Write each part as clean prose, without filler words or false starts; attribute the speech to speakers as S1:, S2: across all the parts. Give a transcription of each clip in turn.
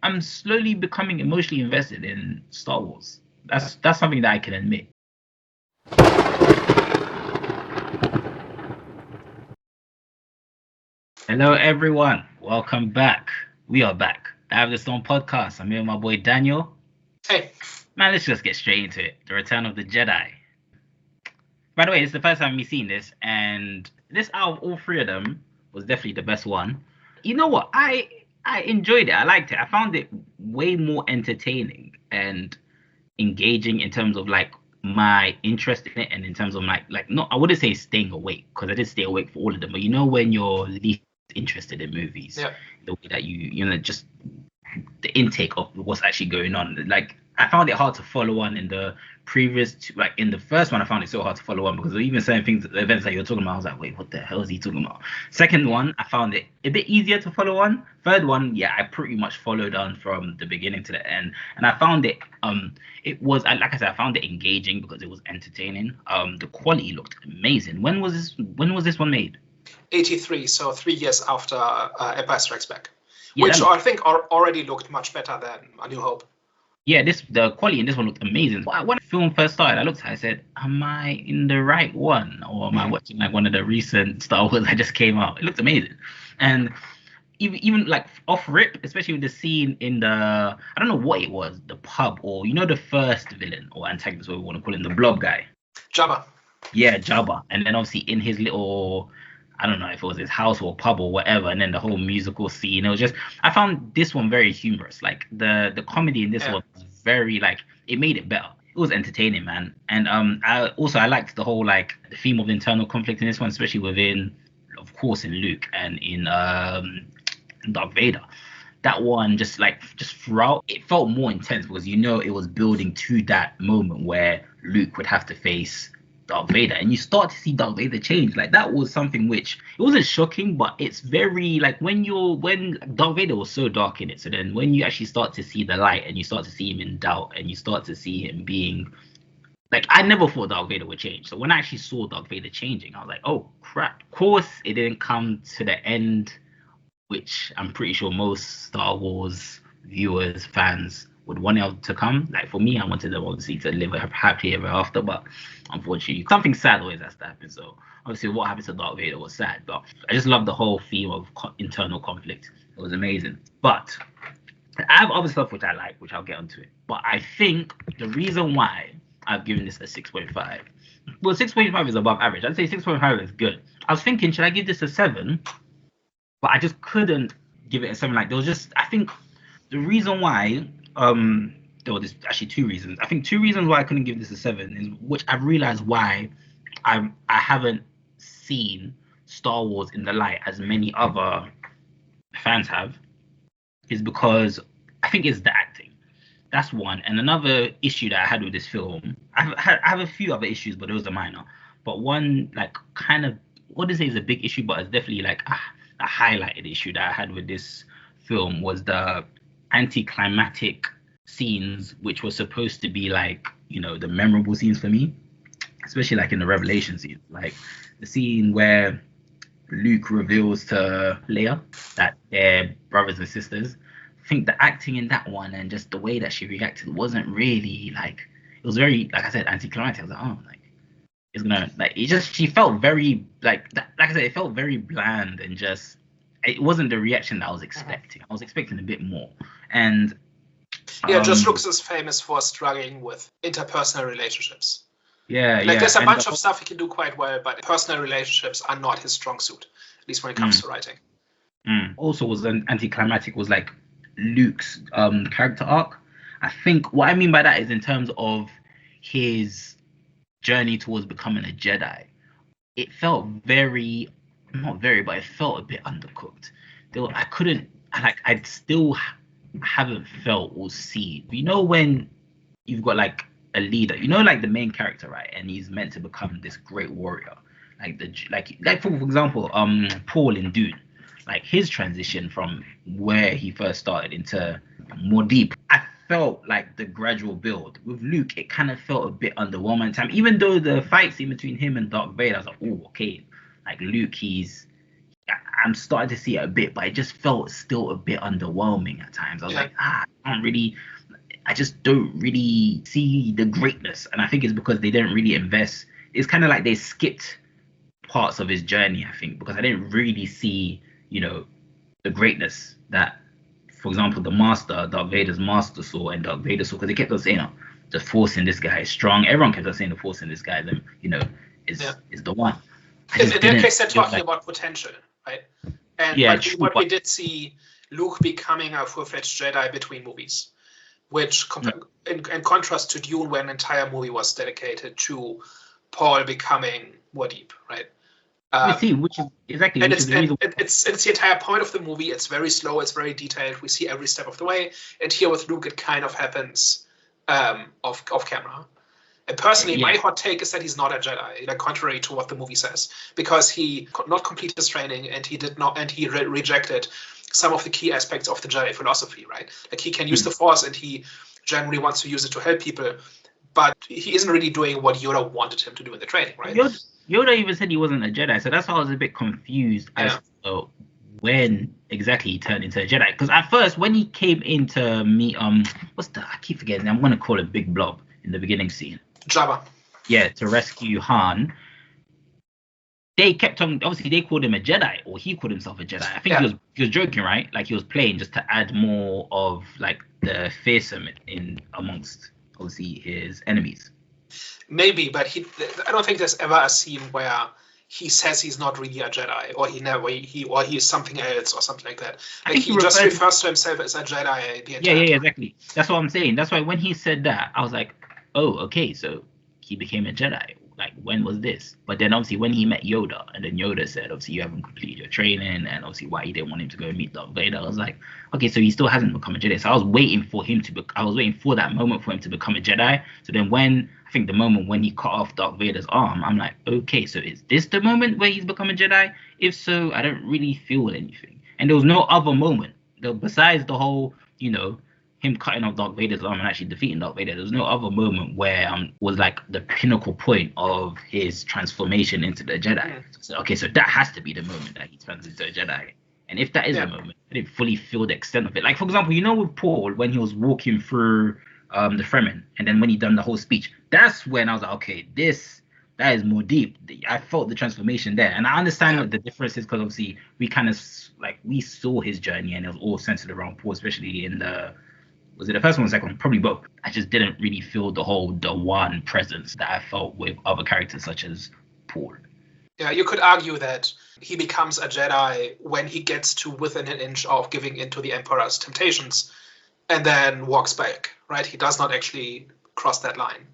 S1: I'm slowly becoming emotionally invested in Star Wars. That's something that I can admit. Hello, everyone. Welcome back. We are back. I have the Stone podcast. I'm here with my boy Daniel.
S2: Hey.
S1: Man, let's just get straight into it. The Return of the Jedi. By the way, it's the first time we've seen this, and this out of all three of them was definitely the best one. You know what? I enjoyed it. I liked it. I found it way more entertaining and engaging in terms of like my interest in it, and in terms of like not, I wouldn't say staying awake, because I did stay awake for all of them, but you know when you're least interested in movies,
S2: yeah,
S1: the way that you know, just the intake of what's actually going on. Like I found it hard to follow on in the previous two, like in the first one I found it so hard to follow on because of even certain things, the events that you're talking about, I was like, wait, what the hell is he talking about? Second one, I found it a bit easier to follow on. Third one, yeah, I pretty much followed on from the beginning to the end, and I found it it was, like I said, I found it engaging because it was entertaining. The quality looked amazing. When was this one made?
S2: 83, so 3 years after Empire Strikes Back,
S1: Yeah,
S2: which I think already looked much better than A New Hope.
S1: Yeah, the quality in this one looked amazing. When the film first started, I looked at it, I said, am I in the right one? Or am I watching like one of the recent Star Wars that just came out? It looked amazing. And even like off rip, especially with the scene in the, I don't know what it was, the pub, or you know, the first villain or antagonist, what we want to call him, the blob guy.
S2: Jabba.
S1: Yeah, Jabba. And then obviously in his little, I don't know if it was his house or pub or whatever, and then the whole musical scene. It was just, I found this one very humorous. Like the comedy in this one was very, like, it made it better. It was entertaining, man. And I liked the whole, like, the theme of internal conflict in this one, especially within, of course, in Luke and in Darth Vader. That one just throughout, it felt more intense because you know it was building to that moment where Luke would have to face Darth Vader, and you start to see Darth Vader change. Like that was something which, it wasn't shocking, but it's very like when Darth Vader was so dark in it. So then when you actually start to see the light and you start to see him in doubt and you start to see him being like, I never thought Darth Vader would change. So when I actually saw Darth Vader changing, I was like, oh crap. Of course, it didn't come to the end, which I'm pretty sure most Star Wars viewers, fans would want it to come. Like for me, I wanted them obviously to live a happy ever after, but unfortunately, something sad always has to happen. So obviously, what happened to Darth Vader was sad, but I just love the whole theme of internal conflict. It was amazing. But I have other stuff which I like, which I'll get onto it. But I think the reason why I've given this a 6.5, well, 6.5 is above average. I'd say 6.5 is good. I was thinking, should I give this a 7? But I just couldn't give it a 7. Like there was just, I think the reason why, there were actually 2 reasons. I think 2 reasons why I couldn't give this a 7 is, which I've realized why I haven't seen Star Wars in the light as many other fans have, is because I think it's the acting. That's one. And another issue that I had with this film, I have a few other issues, but those are minor. But one, like, kind of, what to say is a big issue, but it's definitely like a highlighted issue that I had with this film, was the anticlimactic scenes, which were supposed to be like, you know, the memorable scenes for me, especially like in the revelation scene, like the scene where Luke reveals to Leia that they're brothers and sisters. I think the acting in that one and just the way that she reacted wasn't really like, it was very, like I said, anticlimactic. I was like, oh, like it's gonna, like, it just, she felt very like I said, it felt very bland, and just, it wasn't the reaction that I was expecting. I was expecting a bit more. And
S2: George Lucas is famous for struggling with interpersonal relationships.
S1: There's
S2: a bunch of stuff he can do quite well, but personal relationships are not his strong suit, at least when it comes to writing.
S1: Also was an anticlimactic was like Luke's character arc. I think what I mean by that is in terms of his journey towards becoming a Jedi. It felt very, not very, but it felt a bit undercooked. I still haven't felt or seen. You know when you've got like a leader, you know, like the main character, right? And he's meant to become this great warrior. Like for example, Paul in Dune, like his transition from where he first started into more deep. I felt like the gradual build. With Luke, it kind of felt a bit underwhelming at time. Even though the fight scene between him and Darth Vader, I was like, oh, okay. Like Luke, I'm starting to see it a bit, but it just felt still a bit underwhelming at times. I was like, I just don't really see the greatness. And I think it's because they didn't really invest. It's kind of like they skipped parts of his journey, I think, because I didn't really see, the greatness that, for example, Darth Vader's master saw and Darth Vader saw, because they kept on saying, the force in this guy is strong. Everyone kept on saying the force in this guy, is the one.
S2: In their case, they're talking about potential, right? And we did see Luke becoming a full-fledged Jedi between movies, which, in contrast to Dune, where an entire movie was dedicated to Paul becoming more deep, right?
S1: Which is exactly.
S2: And it's the entire point of the movie. It's very slow. It's very detailed. We see every step of the way. And here with Luke, it kind of happens off camera. And personally, my hot take is that he's not a Jedi, like contrary to what the movie says, because he could not complete his training, and he rejected some of the key aspects of the Jedi philosophy, right? Like, he can use the Force, and he generally wants to use it to help people, but he isn't really doing what Yoda wanted him to do in the training, right?
S1: Yoda even said he wasn't a Jedi, so that's why I was a bit confused as to when exactly he turned into a Jedi. Because at first, when he came in to meet, I keep forgetting, I'm going to call it Big Blob in the beginning scene.
S2: Jabba.
S1: Yeah, to rescue Han. They kept on, obviously they called him a Jedi, or he called himself a Jedi. I think he was joking, right? Like, he was playing just to add more of like the fearsome in amongst obviously his enemies.
S2: Maybe, but I don't think there's ever a scene where he says he's not really a Jedi, or he is something else, or something like that. Like, he just refers to himself as a Jedi the entire time.
S1: Exactly. That's what I'm saying. That's why when he said that, I was like, oh, okay, so he became a Jedi. Like, when was this? But then obviously when he met Yoda, and then Yoda said, obviously, you haven't completed your training, and obviously why he didn't want him to go and meet Darth Vader. I was like, okay, so he still hasn't become a Jedi. So I was waiting for that moment for him to become a Jedi. So then I think the moment when he cut off Darth Vader's arm, I'm like, okay, so is this the moment where he's become a Jedi? If so, I don't really feel anything. And there was no other moment besides the whole, him cutting off Darth Vader's arm and actually defeating Darth Vader. There's no other moment where was like the pinnacle point of his transformation into the Jedi. So, okay, so that has to be the moment that he turns into a Jedi. And if that is the moment, I didn't fully feel the extent of it. Like, for example, with Paul, when he was walking through the Fremen, and then when he done the whole speech, that's when I was like, okay, that is more deep. I felt the transformation there. And I understand what the difference is, because obviously we saw his journey, and it was all centered around Paul, especially in was it the first one or the second one? Probably both. I just didn't really feel the one presence that I felt with other characters such as Paul.
S2: Yeah, you could argue that he becomes a Jedi when he gets to within an inch of giving into the Emperor's temptations, and then walks back, right? He does not actually cross that line,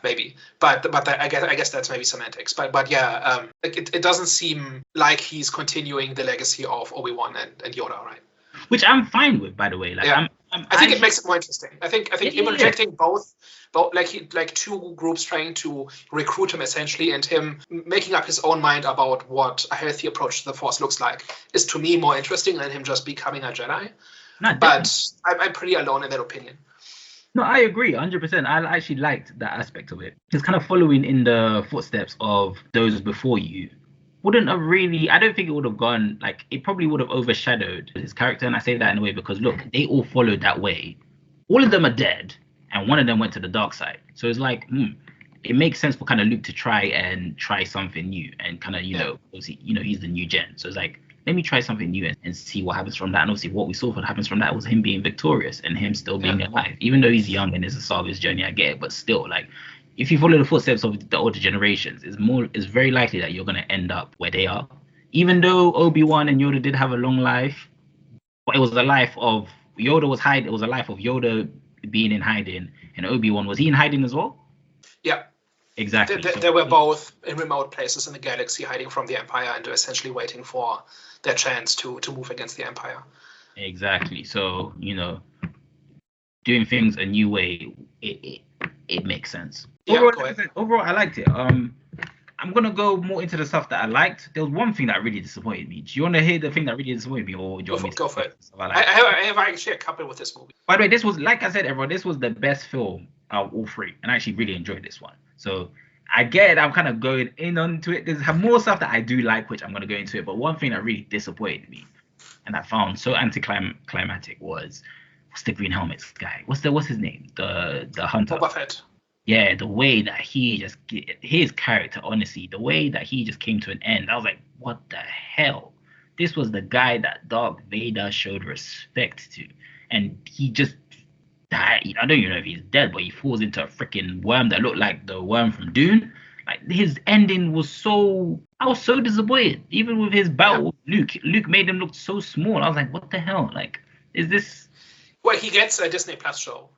S2: maybe. But I guess that's maybe semantics. But yeah, it doesn't seem like he's continuing the legacy of Obi-Wan and Yoda, right?
S1: Which I'm fine with, by the way. Like,
S2: I think it makes it more interesting. I think him rejecting both like two groups trying to recruit him essentially, and him making up his own mind about what a healthy approach to the Force looks like is, to me, more interesting than him just becoming a Jedi. But I'm pretty alone in that opinion.
S1: No, I agree, 100%. I actually liked that aspect of it. It's kind of following in the footsteps of those before you. I don't think it would have gone, like, it probably would have overshadowed his character. And I say that in a way because, look, they all followed that way. All of them are dead, and one of them went to the dark side. So it's like, it makes sense for kind of Luke to try something new, and kind of, obviously, he's the new gen. So it's like, let me try something new and see what happens from that. And obviously what we saw what happens from that was him being victorious and him still being alive. Even though he's young and it's a start of his journey, I get it. But still, like, if you follow the footsteps of the older generations, it's very likely that you're going to end up where they are. Even though Obi-Wan and Yoda did have a long life, but it was a life of Yoda was hiding. It was a life of Yoda being in hiding, and Obi-Wan, was he in hiding as well?
S2: Yeah.
S1: Exactly.
S2: They were both in remote places in the galaxy, hiding from the Empire, and essentially waiting for their chance to move against the Empire.
S1: Exactly. So, doing things a new way, it makes sense.
S2: Yeah,
S1: overall, I liked it. I'm gonna go more into the stuff that I liked. There was one thing that really disappointed me. Do you want to hear the thing that really disappointed me, or do you want me to
S2: go for it? I have actually a couple with this movie.
S1: By the way, this was, like I said, everyone, this was the best film out of all three, and I actually really enjoyed this one. So I get it. I'm kind of going in onto it. There's more stuff that I do like, which I'm going to go into it. But one thing that really disappointed me and I found so anticlimactic was what's the green helmets guy? What's his name? The hunter.
S2: Boba Fett.
S1: Yeah, the way that he just his character, honestly, the way that he just came to an end, I was like, what the hell? This was the guy that Darth Vader showed respect to, and he just died. I don't even know if he's dead, but he falls into a freaking worm that looked like the worm from Dune. Like his ending was so, I was so disappointed. Even with his battle with Luke made him look so small. I was like, what the hell? Like, is this?
S2: Well, he gets a Disney Plus show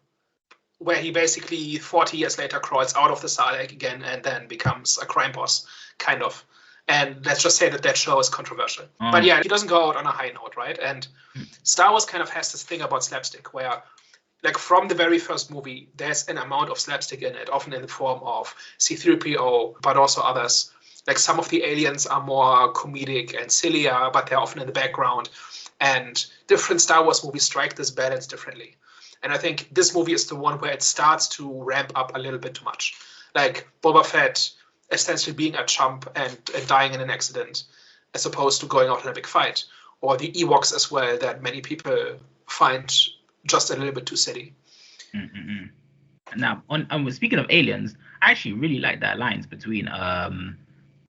S2: where he basically 40 years later crawls out of the Sarlacc again and then becomes a crime boss, kind of. And let's just say that show is controversial. But yeah, he doesn't go out on a high note, right? And Star Wars kind of has this thing about slapstick where, like, from the very first movie, there's an amount of slapstick in it, often in the form of C-3PO, but also others. Like, some of the aliens are more comedic and sillier, but they're often in the background. And different Star Wars movies strike this balance differently. And I think this movie is the one where it starts to ramp up a little bit too much. Like Boba Fett essentially being a chump and dying in an accident, as opposed to going out in a big fight. Or the Ewoks as well, that many people find just a little bit too silly.
S1: Mm-mm. Now, speaking of aliens, I actually really like that alliance between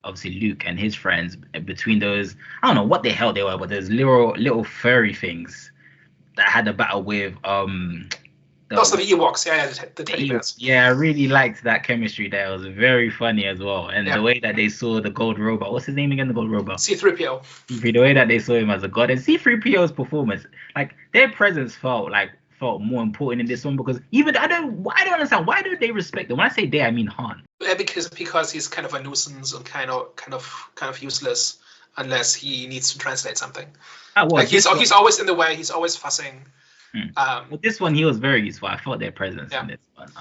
S1: obviously Luke and his friends. Between those, I don't know what the hell they were, but there's little furry things that had a battle with
S2: also the Ewoks, the teddy bears.
S1: Yeah, I really liked that chemistry there. It was very funny as well. And the way that they saw the gold robot, what's his name again? The gold robot?
S2: C-3PO.
S1: The way that they saw him as a god, and C-3PO's performance, like their presence felt more important in this one, because even I don't understand, why don't they respect them? When I say they, I mean Han.
S2: Yeah, because he's kind of a nuisance and kind of useless unless he needs to translate something. Like he's always in the way. He's always fussing.
S1: With this one, he was very useful. I felt their presence in this one.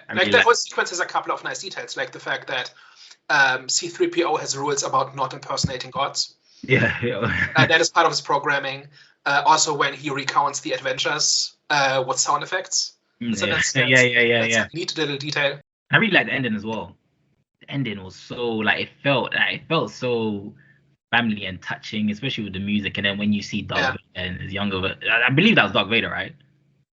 S2: That whole sequence has a couple of nice details, like the fact that C-3PO has rules about not impersonating gods.
S1: Yeah.
S2: That is part of his programming. Also, when he recounts the adventures with sound effects. So that's a neat little detail.
S1: I really like the ending as well. The ending was so, like, it felt so family and touching, especially with the music. And then when you see Darth Vader and his younger, I believe that was Darth Vader, right?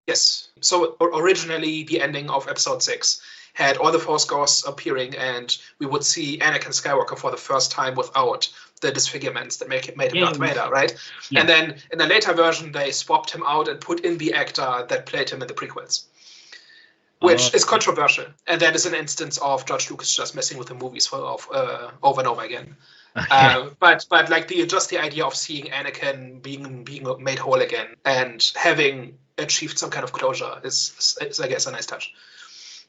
S2: Yes. So originally the ending of Episode 6 had all the Force Ghosts appearing, and we would see Anakin Skywalker for the first time without the disfigurements that made him Darth Vader, right? Yeah. And then in a later version, they swapped him out and put in the actor that played him in the prequels, which is controversial. And that is an instance of George Lucas just messing with the movies over and over again. But like the idea of seeing Anakin being made whole again and having achieved some kind of closure is I guess a nice touch.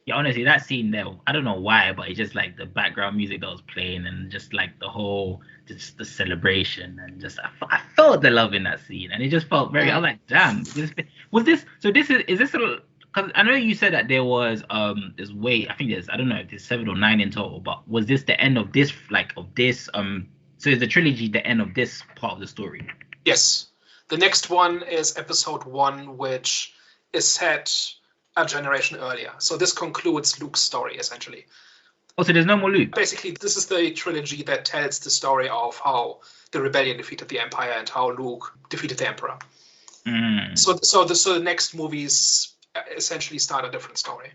S1: Yeah, honestly, that scene there, I don't know why, but it's just like the background music that was playing and just like the whole, just the celebration, and just I felt the love in that scene, and it just felt very. I was like, damn, is this? Because I know you said that there was this way, I think there's, I don't know if there's 7 or 9 in total, but was this the end of this, so is the trilogy the end of this part of the story?
S2: Yes. The next one is Episode 1, which is set a generation earlier. So this concludes Luke's story, essentially.
S1: Oh, so there's no more Luke?
S2: Basically, this is the trilogy that tells the story of how the rebellion defeated the Empire and how Luke defeated the Emperor. So the next movies essentially start a different story.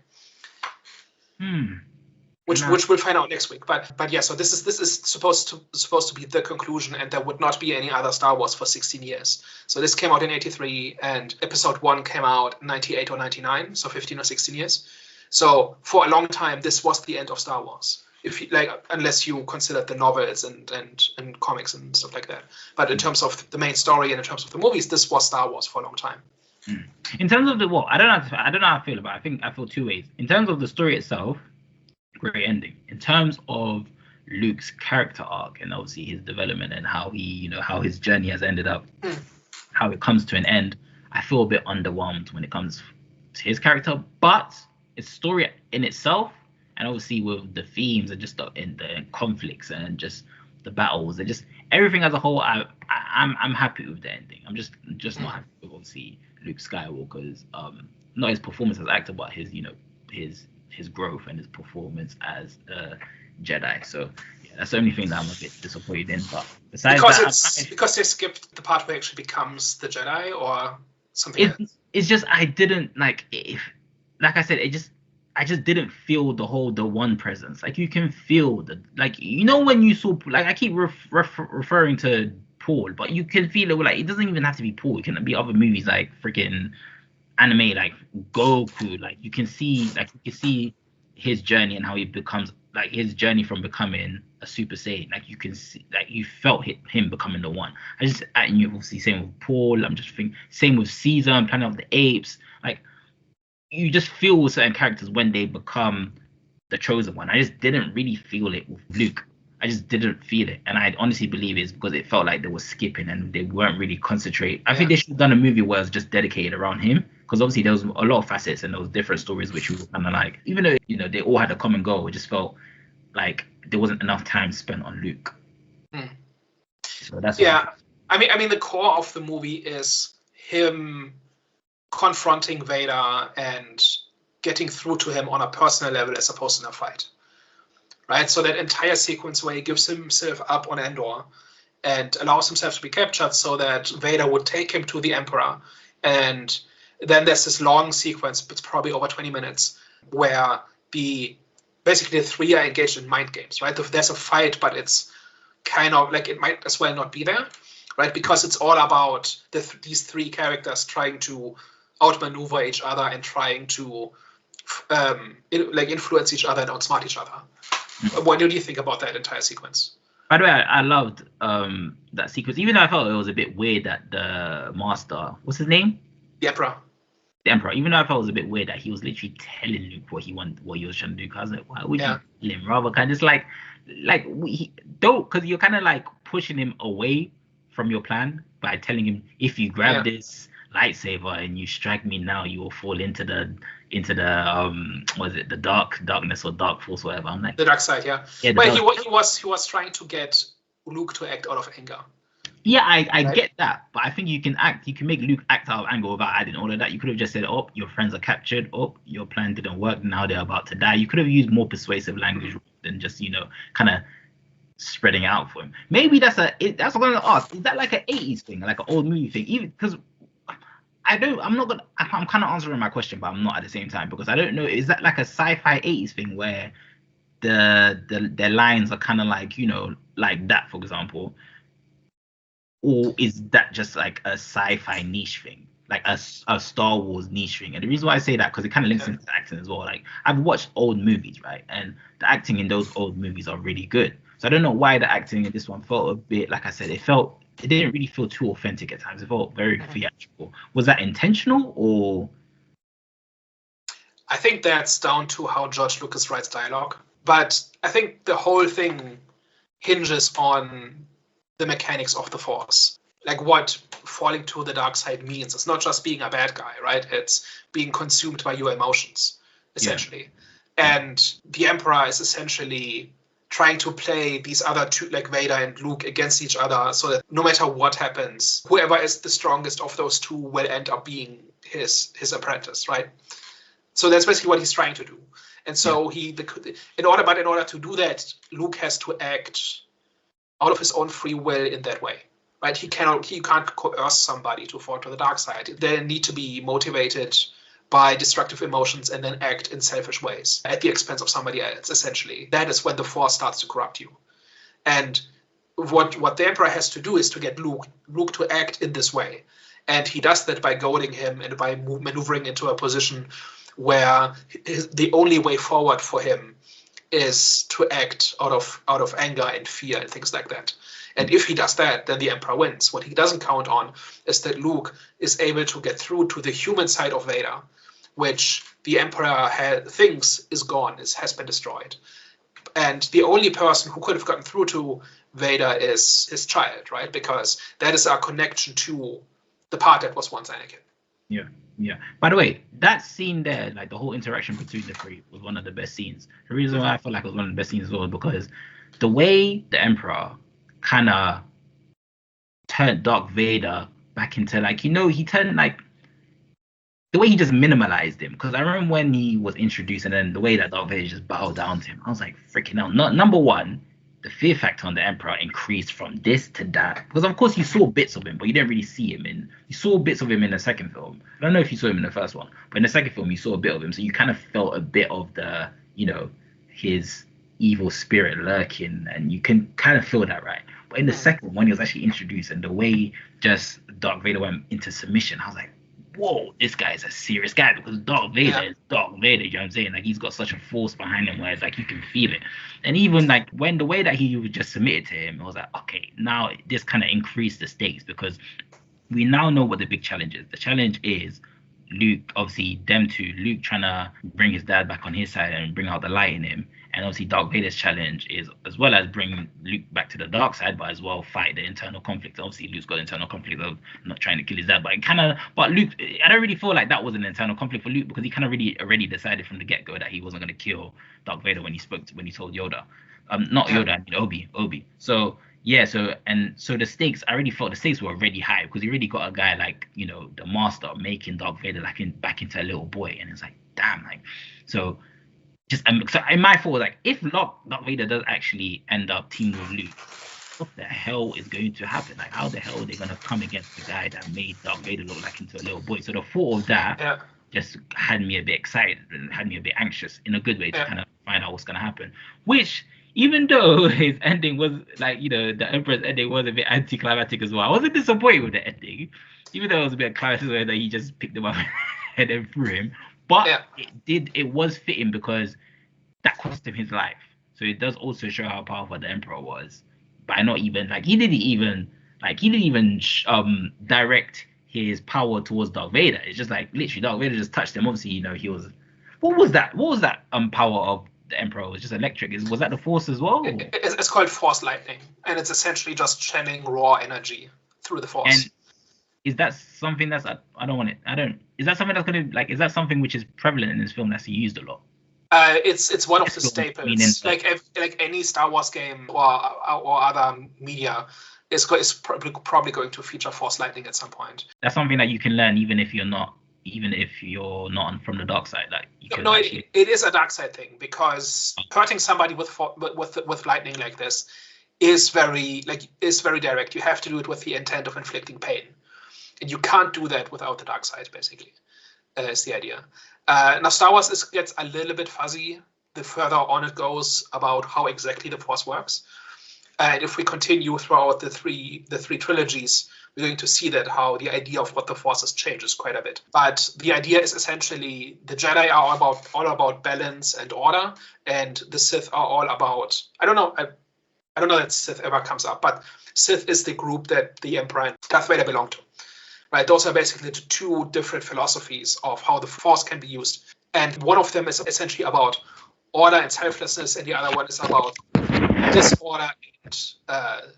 S2: Which we'll find out next week. But yeah, so this is supposed to be the conclusion, and there would not be any other Star Wars for 16 years. So this came out in 83, and Episode 1 came out in 98 or 99, so 15 or 16 years. So for a long time, this was the end of Star Wars. If you, unless you consider the novels and comics and stuff like that. But in terms of the main story and in terms of the movies, this was Star Wars for a long time.
S1: In terms of I don't know how I feel about it. I feel two ways. In terms of the story itself, great ending. In terms of Luke's character arc and obviously his development and how he, how his journey has ended up, how it comes to an end, I feel a bit underwhelmed when it comes to his character. But its story in itself, and obviously with the themes and just the conflicts and just the battles and just everything as a whole, I'm happy with the ending. I'm just not happy with obviously Luke Skywalker's not his performance as actor, but his his growth and his performance as Jedi. So yeah, that's the only thing that I'm a bit disappointed in. But besides that,
S2: because they skipped the part where he actually becomes the Jedi or something else.
S1: It's just I didn't like like I said, I just didn't feel the one presence. Like you can feel when you saw, like I keep referring to Paul, but you can feel it. Like it doesn't even have to be Paul. It can be other movies like freaking anime, like Goku. Like you can see his journey and how he becomes, like his journey from becoming a Super Saiyan. Like you can see, like you felt him becoming the one. And you obviously same with Paul. I'm just thinking same with Caesar and Planet of the Apes. Like you just feel with certain characters when they become the chosen one. I just didn't really feel it with Luke. I just didn't feel it, and I honestly believe it's because it felt like they were skipping and they weren't really concentrating. I think they should have done a movie where it was just dedicated around him, because obviously there was a lot of facets and there was different stories which we were kind of like, even though they all had a common goal, it just felt like there wasn't enough time spent on Luke. So that's
S2: I mean the core of the movie is him confronting Vader and getting through to him on a personal level as opposed to in a fight. Right? So that entire sequence where he gives himself up on Endor and allows himself to be captured so that Vader would take him to the Emperor. And then there's this long sequence, it's probably over 20 minutes, where basically the three are engaged in mind games, right? There's a fight, but it's kind of like it might as well not be there, right? Because it's all about these three characters trying to outmaneuver each other and trying to influence each other and outsmart each other. What do you think about that entire sequence?
S1: By the way, I loved that sequence, even though I felt it was a bit weird that the master, what's his name?
S2: The Emperor.
S1: The Emperor. Even though I felt it was a bit weird that he was literally telling Luke what he was trying to do. Cause I was like, why would you tell him? Rather kind of just because you're kind of like pushing him away from your plan by telling him, if you grab this lightsaber and you strike me now, you will fall into the was it the darkness or dark force, whatever. I'm like,
S2: the dark side, he was trying to get Luke to act out of anger.
S1: Yeah, I get that, but I think you can make Luke act out of anger without adding all of that. You could have just said, oh, your friends are captured, oh, your plan didn't work, now they're about to die. You could have used more persuasive language than just kind of spreading it out for him. Maybe that's what I'm gonna ask. Is that like an 80s thing, like an old movie thing? Even because I'm kind of answering my question, but I'm not at the same time, because I don't know. Is that like a sci-fi 80s thing where their lines are kind of like, like that, for example? Or is that just like a sci-fi niche thing, like a Star Wars niche thing? And the reason why I say that, because it kind of links into acting as well. Like I've watched old movies, right? And the acting in those old movies are really good. So I don't know why the acting in this one felt a bit, like I said, it didn't really feel too authentic at times. It felt very theatrical. Was that intentional, or?
S2: I think that's down to how George Lucas writes dialogue. But I think the whole thing hinges on the mechanics of the Force. Like what falling to the dark side means. It's not just being a bad guy, right? It's being consumed by your emotions, essentially. Yeah. And the Emperor is essentially trying to play these other two, like Vader and Luke, against each other, so that no matter what happens, whoever is the strongest of those two will end up being his apprentice, right? So that's basically what he's trying to do. And so in order to do that, Luke has to act out of his own free will in that way, right? He can't coerce somebody to fall to the dark side. They need to be motivated by destructive emotions and then act in selfish ways at the expense of somebody else, essentially. That is when the Force starts to corrupt you. And what the Emperor has to do is to get Luke to act in this way. And he does that by goading him and by maneuvering into a position where the only way forward for him is to act out of anger and fear and things like that. And if he does that, then the Emperor wins. What he doesn't count on is that Luke is able to get through to the human side of Vader, which the Emperor thinks is gone, has been destroyed. And the only person who could have gotten through to Vader is his child, right? Because that is our connection to the part that was once Anakin.
S1: Yeah. By the way, that scene there, like the whole interaction between the three, was one of the best scenes. The reason why I felt like it was one of the best scenes as well, because the way the Emperor kind of turned Darth Vader back into, like, he turned, like, the way he just minimalized him. Because I remember when he was introduced, and then the way that Darth Vader just bowed down to him, I was like, freaking hell. Not number one, the fear factor on the Emperor increased from this to that. Because of course you saw bits of him, but you didn't really see him in. You saw bits of him in the second film. I don't know if you saw him in the first one, but in the second film you saw a bit of him, so you kind of felt a bit of the, his evil spirit lurking, and you can kind of feel that, right? But in the second one, when he was actually introduced, and the way just Darth Vader went into submission, I was like, whoa, this guy is a serious guy, because Darth Vader is Darth Vader, you know what I'm saying? Like, he's got such a force behind him where it's like you can feel it. And even like when the way that he was just submitted to him, I was like, okay, now this kind of increased the stakes, because we now know what the big challenge is. The challenge is Luke, obviously, them two, Luke trying to bring his dad back on his side and bring out the light in him. And obviously, Darth Vader's challenge is, as well as bring Luke back to the dark side, but as well fight the internal conflict. Obviously, Luke's got internal conflict of not trying to kill his dad, but Luke, I don't really feel like that was an internal conflict for Luke, because he kind of really already decided from the get-go that he wasn't going to kill Darth Vader when he told Yoda. Not Yoda, I mean Obi. So yeah, so the stakes, I already felt the stakes were already high, because you already got a guy like, the master making Darth Vader back into a little boy, and it's like, damn, like, so in my thought, like, if Darth Vader does actually end up teaming with Luke, what the hell is going to happen? Like, how the hell are they going to come against the guy that made Darth Vader look like into a little boy? So the thought of that just had me a bit excited and had me a bit anxious in a good way to kind of find out what's going to happen. Which, even though his ending was like, the Emperor's ending was a bit anticlimactic as well, I wasn't disappointed with the ending, even though it was a bit climactic where he just picked him up and then threw him. But it was fitting, because that cost him his life. So it does also show how powerful the Emperor was, by not even, like, he didn't even direct his power towards Darth Vader. It's just like, literally, Darth Vader just touched him. Obviously, he was, what was that power of the Emperor? It was just electric. Was that the Force as well?
S2: It's called Force Lightning, and it's essentially just channeling raw energy through the Force. And
S1: is that something that's, is that something that's going to, like, is that something which is prevalent in this film that's used a lot?
S2: It's one of the staples. Like any Star Wars game or other media is probably going to feature Force Lightning at some point.
S1: That's something that you can learn even if you're not from the dark side. Like,
S2: it is a dark side thing, because hurting somebody with lightning like this is very direct. You have to do it with the intent of inflicting pain, and you can't do that without the dark side. Basically, is the idea. Now, Star Wars gets a little bit fuzzy the further on it goes about how exactly the Force works. And if we continue throughout the three trilogies, we're going to see that how the idea of what the Force is changes quite a bit. But the idea is essentially the Jedi are all about balance and order, and the Sith are all about, I don't know that Sith ever comes up, but Sith is the group that the Emperor and Darth Vader belong to. Right, those are basically the two different philosophies of how the Force can be used. And one of them is essentially about order and selflessness, and the other one is about disorder and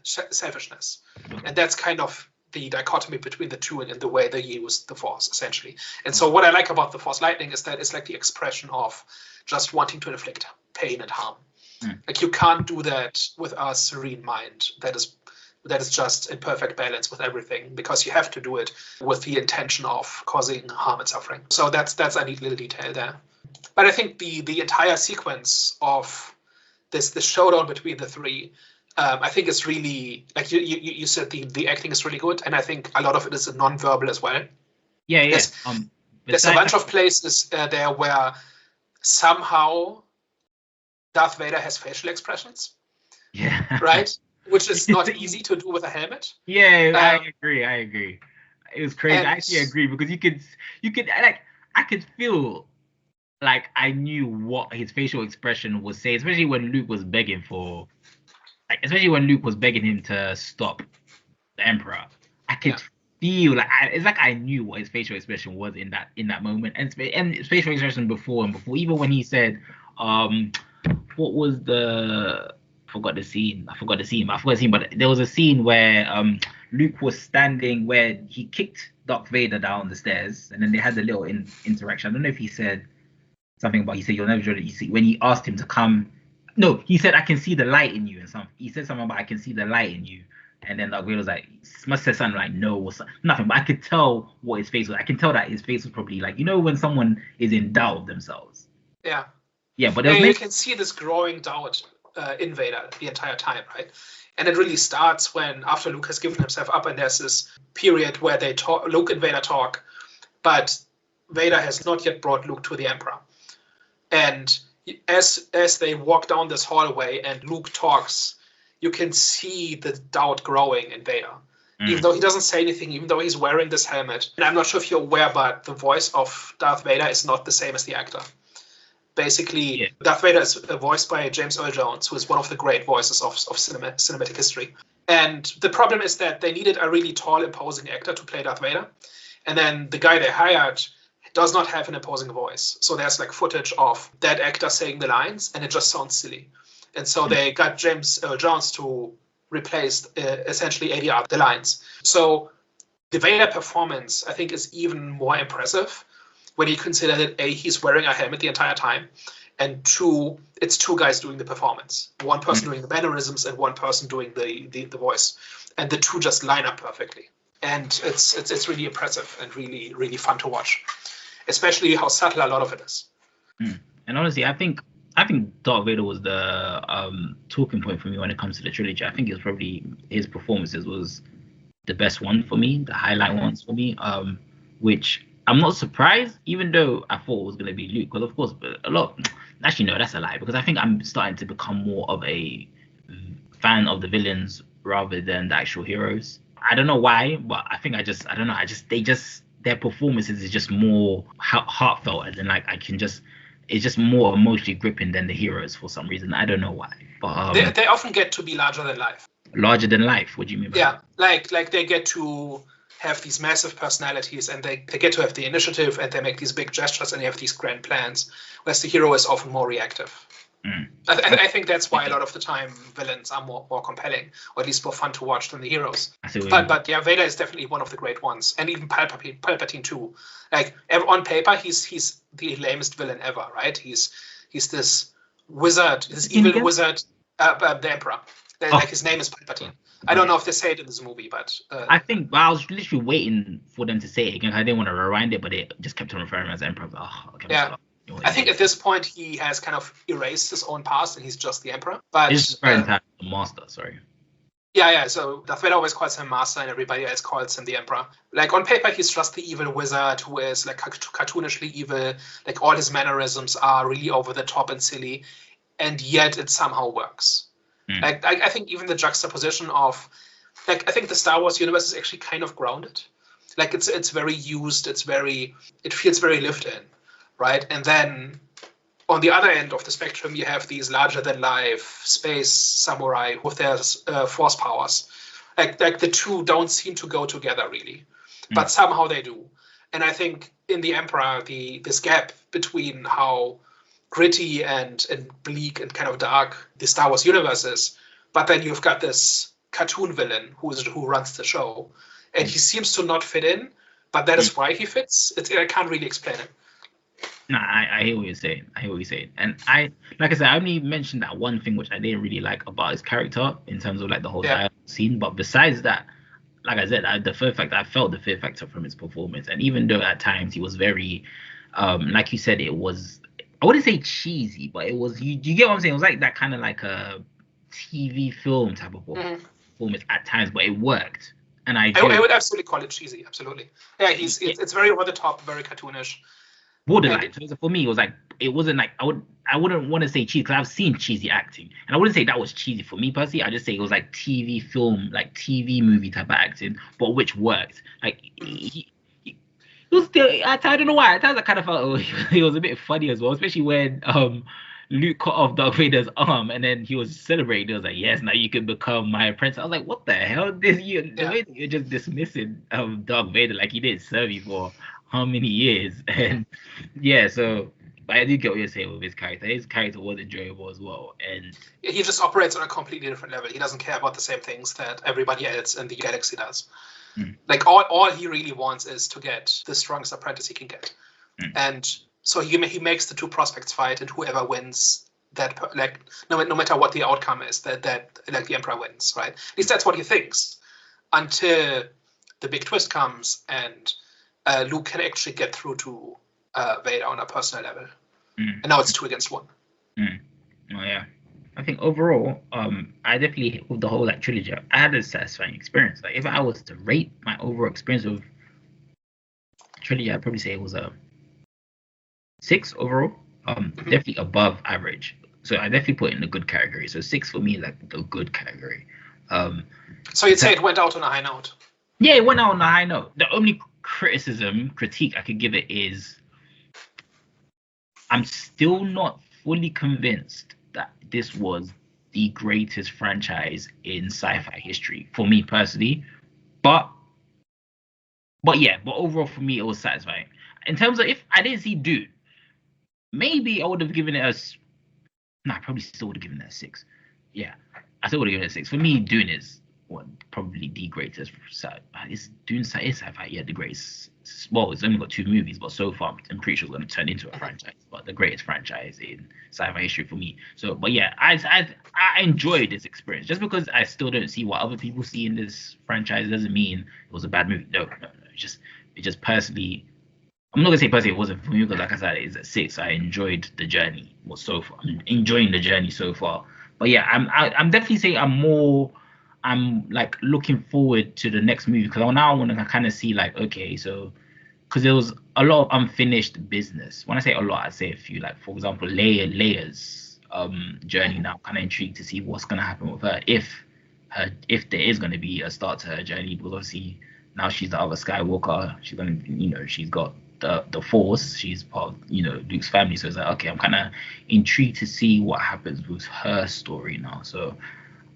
S2: selfishness. And that's kind of the dichotomy between the two in the way they use the Force, essentially. And so what I like about the Force Lightning is that it's like the expression of just wanting to inflict pain and harm. Like, you can't do that with a serene mind that is just in perfect balance with everything, because you have to do it with the intention of causing harm and suffering. So that's a neat little detail there. But I think the entire sequence of this showdown between the three, I think it's really, like you said, the acting is really good, and I think a lot of it is non-verbal as well.
S1: Yeah.
S2: There's a bunch of places there where somehow Darth Vader has facial expressions.
S1: Yeah.
S2: Right? Which is not easy to do with a helmet.
S1: Yeah, I agree. It was crazy. I actually agree, because you could like, I could feel like I knew what his facial expression was saying, especially when Luke was begging him to stop the Emperor. I could feel like it's like I knew what his facial expression was in that moment, and his facial expression before, even when he said, what was the I forgot the scene, but there was a scene where Luke was standing where he kicked Darth Vader down the stairs, and then they had a little interaction. I don't know if he said something about, he said, "You'll never you see," when he asked him to come. No, he said, "I can see the light in you," and he said something about, "I can see the light in you." And then Darth Vader was like, must have said something like no or something, nothing. But I could tell what his face was. I can tell that his face was probably like, when someone is in doubt of themselves.
S2: Yeah.
S1: Yeah, but there was
S2: and you can see this growing doubt in Vader the entire time, right? And it really starts when, after Luke has given himself up, and there's this period where they talk, Luke and Vader talk, but Vader has not yet brought Luke to the Emperor. And as they walk down this hallway and Luke talks, you can see the doubt growing in Vader. Even though he doesn't say anything, even though he's wearing this helmet. And I'm not sure if you're aware, but the voice of Darth Vader is not the same as the actor. Basically, Darth Vader is voiced by James Earl Jones, who is one of the great voices of cinematic history. And the problem is that they needed a really tall, imposing actor to play Darth Vader. And then the guy they hired does not have an imposing voice. So there's like footage of that actor saying the lines, and it just sounds silly. And so they got James Earl Jones to replace essentially ADR the lines. So the Vader performance, I think, is even more impressive when you consider that A, he's wearing a helmet the entire time, and two, it's two guys doing the performance. One person doing the mannerisms and one person doing the voice. And the two just line up perfectly. And it's really impressive and really, really fun to watch. Especially how subtle a lot of it is.
S1: And honestly, I think Darth Vader was the talking point for me when it comes to the trilogy. I think it was probably his performances was the best one for me, the highlight ones for me, which I'm not surprised, even though I thought it was going to be Luke, because of course, actually no, that's a lie, because I think I'm starting to become more of a fan of the villains rather than the actual heroes. I don't know why, but I think their performances is just more heartfelt, and like it's just more emotionally gripping than the heroes for some reason. I don't know why, but
S2: they often get to be larger than life.
S1: Larger than life? What do you mean by that?
S2: Like they get to have these massive personalities, and they get to have the initiative, and they make these big gestures, and they have these grand plans, whereas the hero is often more reactive. I think that's why a lot of the time villains are more compelling, or at least more fun to watch than the heroes. But yeah, Vader is definitely one of the great ones, and even Palpatine too. Like on paper, he's the lamest villain ever, right? He's this wizard, this evil wizard, the Emperor. Like his name is Palpatine. I don't know if they say it in this movie, but
S1: I was literally waiting for them to say it again. I didn't want to rewind it, but it just kept on referring as Emperor.
S2: I think at this point he has kind of erased his own past, and he's just the Emperor. But
S1: he's the Master. Sorry.
S2: Yeah. So Darth Vader always calls him Master, and everybody else calls him the Emperor. Like on paper, he's just the evil wizard who is like cartoonishly evil. Like all his mannerisms are really over the top and silly, and yet it somehow works. Like I think even the juxtaposition of, like, I think the Star Wars universe is actually kind of grounded. Like it's very used. It feels very lived in, right? And then on the other end of the spectrum, you have these larger than life space samurai with their force powers. Like the two don't seem to go together really, but somehow they do. And I think in the Emperor, this gap between how gritty and bleak and kind of dark the Star Wars universe is, but then you've got this cartoon villain who runs the show, and he seems to not fit in, but that is why he fits. I can't really explain it.
S1: No, I hear what you're saying. And I only mentioned that one thing which I didn't really like about his character in terms of like the whole dialogue scene. But besides that, like I said, I felt the fear factor from his performance. And even though at times he was very, like you said, it was, I wouldn't say cheesy, but it was, you get what I'm saying? It was like that kind of like a TV film type of performance at times, but it worked. And I
S2: would absolutely call it cheesy. Absolutely. Yeah, it's very over the top, very cartoonish.
S1: Borderline. So for me, it was like, it wasn't like, I wouldn't want to say cheesy because I've seen cheesy acting, and I wouldn't say that was cheesy for me personally. I just say it was like TV film, like TV movie type of acting, but which worked. Like he was still, I don't know why. At times I kind of felt it was a bit funny as well, especially when Luke cut off Darth Vader's arm and then he was celebrating. He was like, "Yes, now you can become my apprentice." I was like, "What the hell? The way that you're just dismissing Darth Vader like he didn't serve you for how many years?" And yeah, so but I do get what you're saying with his character. His character was enjoyable as well, and
S2: he just operates on a completely different level. He doesn't care about the same things that everybody else in the galaxy does. Like all he really wants is to get the strongest apprentice he can get, and so he makes the two prospects fight, and whoever wins like no matter what the outcome is, that like the Emperor wins, right? At least that's what he thinks, until the big twist comes and Luke can actually get through to Vader on a personal level. And now it's 2 against 1.
S1: Oh yeah. I think overall, I definitely, with the whole like trilogy, I had a satisfying experience. Like if I was to rate my overall experience of trilogy, I'd probably say it was a 6 overall. Definitely above average. So I definitely put it in the good category. So 6 for me, like the good category.
S2: So you'd say it went out on a high note?
S1: Yeah, it went out on a high note. The only critique I could give it is I'm still not fully convinced that this was the greatest franchise in sci-fi history for me personally. But overall for me it was satisfying. In terms of if I didn't see Dune, maybe I would have given it I probably still would have given it a 6. Yeah, I still would have given it a 6. For me, Dune is probably the greatest. Is Dune sci-fi? Yeah, the greatest. Well, it's only got 2 movies, but so far I'm pretty sure it's going to turn into a franchise. But the greatest franchise in sci-fi history for me. So, but yeah, I enjoyed this experience. Just because I still don't see what other people see in this franchise doesn't mean it was a bad movie. No. It just personally. I'm not gonna say personally it wasn't for me because, like I said, it's a 6. I enjoyed the journey. I'm enjoying the journey so far. But yeah, I'm definitely saying I'm like looking forward to the next movie because now I want to kind of see like, okay, so because there was a lot of unfinished business. When I say a lot, I say a few. Like for example, Leia's journey. Now, kind of intrigued to see what's gonna happen with her if there is gonna be a start to her journey, because obviously now she's the other Skywalker. She's gonna she's got the Force. She's part of Luke's family. So it's like, okay, I'm kind of intrigued to see what happens with her story now. So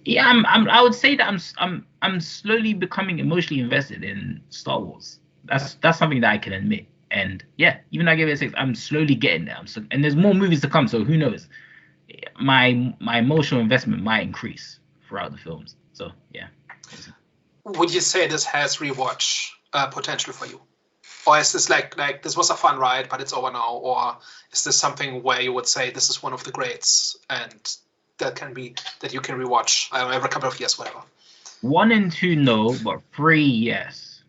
S1: yeah, I would say that I'm slowly becoming emotionally invested in Star Wars. That's something that I can admit. And yeah, even though I gave it a 6, I'm slowly getting there. And there's more movies to come, so who knows? My emotional investment might increase throughout the films. So yeah.
S2: Would you say this has rewatch potential for you? Or is this like this was a fun ride, but it's over now? Or is this something where you would say this is one of the greats and that you can rewatch every couple of years, whatever?
S1: 1 and 2, no, but 3, yes.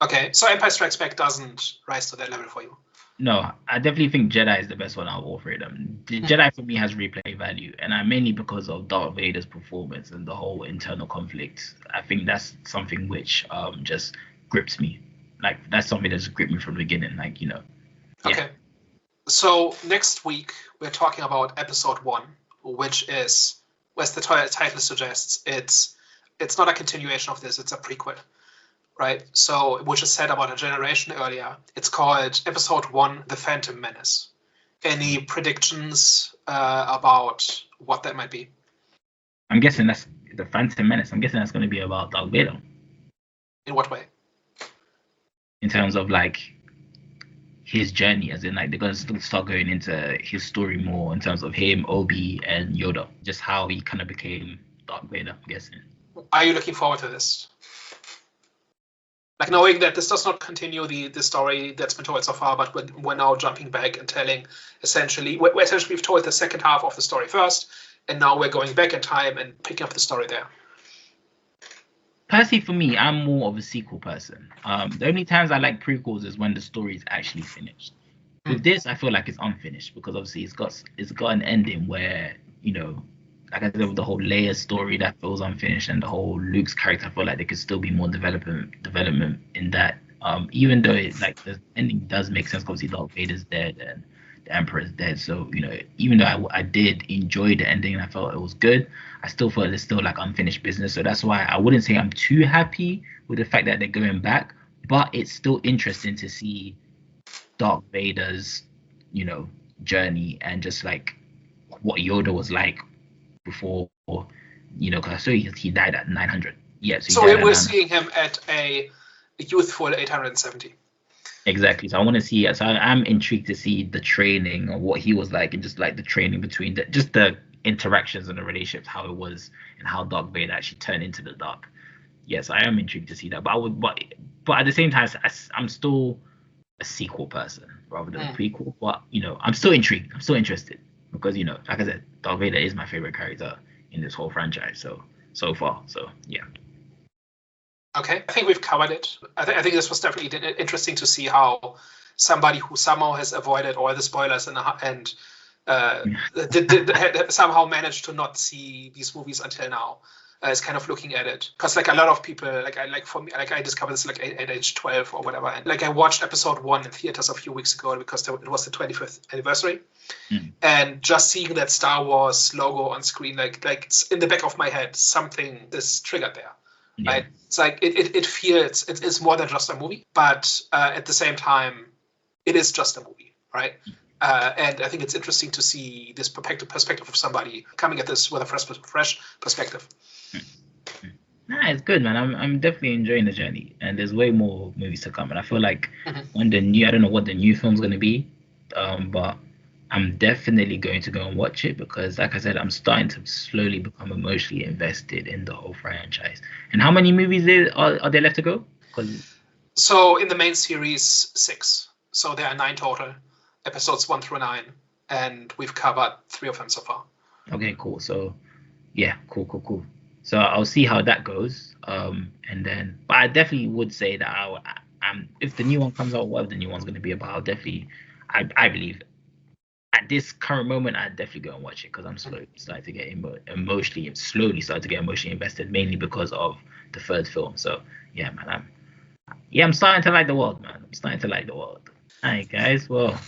S2: Okay, so Empire Strikes Back doesn't rise to that level for you?
S1: No, I definitely think Jedi is the best one out of all 3 of them. Jedi for me has replay value, and mainly because of Darth Vader's performance and the whole internal conflict. I think that's something which just grips me. Like that's something that's gripped me from the beginning. Like Yeah.
S2: Okay. So next week we're talking about Episode 1, which is, as the title suggests, it's not a continuation of this. It's a prequel, right? So which is set about a generation earlier. It's called Episode 1: The Phantom Menace. Any predictions about what that might be?
S1: I'm guessing that's the Phantom Menace. I'm guessing that's going to be about Darth Vader.
S2: In what way?
S1: In terms of like his journey, as in like they're going to start going into his story more in terms of him, Obi, and Yoda, just how he kind of became Darth Vader, I'm guessing.
S2: Are you looking forward to this? Like knowing that this does not continue the story that's been told so far, but we're now jumping back and telling essentially we've told the second half of the story first, and now we're going back in time and picking up the story there.
S1: Personally, for me, I'm more of a sequel person. The only times I like prequels is when the story is actually finished. With this, I feel like it's unfinished because obviously it's got an ending where like I said, with the whole Leia story that feels unfinished, and the whole Luke's character, I feel like there could still be more development in that. Even though the ending does make sense, obviously Darth Vader's dead and the Emperor's dead. So even though I did enjoy the ending and I felt it was good, I still feel it's still like unfinished business. So that's why I wouldn't say I'm too happy with the fact that they're going back, but it's still interesting to see Darth Vader's journey and just like what Yoda was like before, because I saw he died at 900. Yeah,
S2: so we're seeing him at a youthful 870.
S1: Exactly. So I want to see. So I'm intrigued to see the training or what he was like, and just like the training between the interactions and the relationships, how it was, and how Darth Vader actually turned into the Dark. Yes, I am intrigued to see that. But at the same time, I'm still a sequel person rather than a prequel. But I'm still intrigued. I'm still interested. because like I said, Darth Vader is my favorite character in this whole franchise. So far, so yeah.
S2: Okay, I think we've covered it. I think this was definitely interesting to see how somebody who somehow has avoided all the spoilers and somehow managed to not see these movies until now is kind of looking at it, because like a lot of people, for me, I discovered this like at age 12 or whatever, and like I watched episode 1 in theaters a few weeks ago because it was the 25th anniversary. And just seeing that Star Wars logo on screen, like in the back of my head, something is triggered there.
S1: Yeah.
S2: Right? It's like it feels it's more than just a movie, but at the same time, it is just a movie, right? And I think it's interesting to see this perspective of somebody coming at this with a fresh perspective.
S1: Nah, it's good, man. I'm definitely enjoying the journey, and there's way more movies to come. And I feel like when I don't know what the new film's gonna be, but I'm definitely going to go and watch it because, like I said, I'm starting to slowly become emotionally invested in the whole franchise. And how many movies are there left to go?
S2: So in the main series, 6. So there are 9 total, episodes 1 through 9, and we've covered 3 of them so far.
S1: Okay, cool. So yeah, cool. So I'll see how that goes. And then, but I definitely would say that if the new one comes out, whatever the new one's going to be about, I'll definitely, I believe at this current moment, I'd definitely go and watch it because I'm slowly starting to get emotionally invested, mainly because of the third film. So yeah, man, I'm starting to like the world, man. I'm starting to like the world. All right, guys. Well,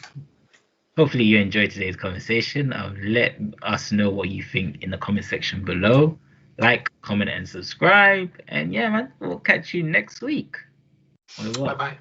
S1: hopefully you enjoyed today's conversation. Let us know what you think in the comment section below. Like, comment, and subscribe. And yeah, man, we'll catch you next week.
S2: Bye bye.